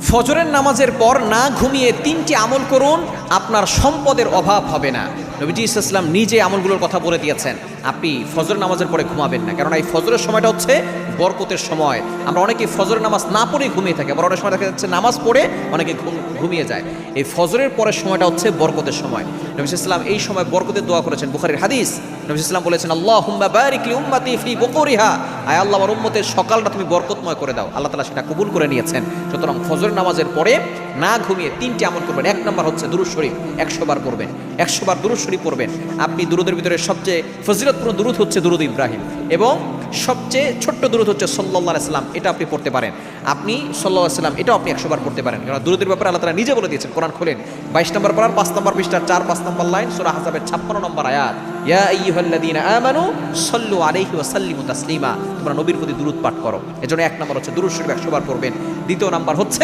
ফজরের নামাজের পর না ঘুমিয়ে 3টি আমল করুন, আপনার সম্পদের অভাব হবে না। নবীজি ইসলাম নিজে আমলগুলোর কথা বলে দিয়েছেন। আপনি ফজর নামাজের পরে ঘুমাবেন না, কারণ এই ফজরের সময়টা হচ্ছে বরকতের সময়। আমরা অনেকে ফজরের নামাজ না পড়েই ঘুমিয়ে থাকি, আবার অনেক সময় দেখা যাচ্ছে নামাজ পড়ে অনেকে ঘুমিয়ে যায়। এই ফজরের পরের সময়টা হচ্ছে বরকতের সময়। নবী ইসলাম এই সময় বরকতের দোয়া করেছেন, বুখারীর হাদিস। নবী ইসলাম বলেছেন, আল্লাহুম্মা বারিক লি উম্মতি ফি বুকুরিহা, আয় আল্লাহ আমার উম্মতের সকালটা তুমি বরকতময় করে দাও। আল্লাহ তাআলা সেটা কবুল করে নিয়েছেন। সুতরাং ফজর নামাজের পরে না ঘুমিয়ে 3টি আমল করবেন। 1 নম্বর হচ্ছে দুরূদ শরীফ 100 বার পড়বেন, 100 বার দুরূদ শরীফ পড়বেন। আপনি দুরূদের ভিতরে সবচেয়ে ফজিলতপূর্ণ দুরূদ হচ্ছে দুরূদ ইব্রাহিম, এবং সবচেয়ে ছোট্ট দুরূদ হচ্ছে সাল্লাল্লাহু আলাইহি সাল্লাম, এটা আপনি পড়তে পারেন। আপনি সাল্লাল্লাহু আলাইহি সাল্লাম এটাও আপনি 100 বার পড়তে পারেন, কারণ দুরূদের ব্যাপারে আল্লাহ তাআলা নিজে বলে দিয়েছেন। কোরআন খোলেন 22 নম্বর পারার 5 নম্বর পৃষ্ঠা 4-5 নম্বর লাইন, সূরা আহজাবের 56 নম্বর আয়াত, ইয়া আইয়ুহাল্লাযীনা আমানু সাল্লু আলাইহি ওয়া সাল্লিমু তাসলিমা, তোমরা নবীর প্রতি দুরূদ পাঠ করো। এজন্য 1 নম্বর হচ্ছে দুরূদ শরীফ 100 বার পড়বেন। দ্বিতীয় নাম্বার হচ্ছে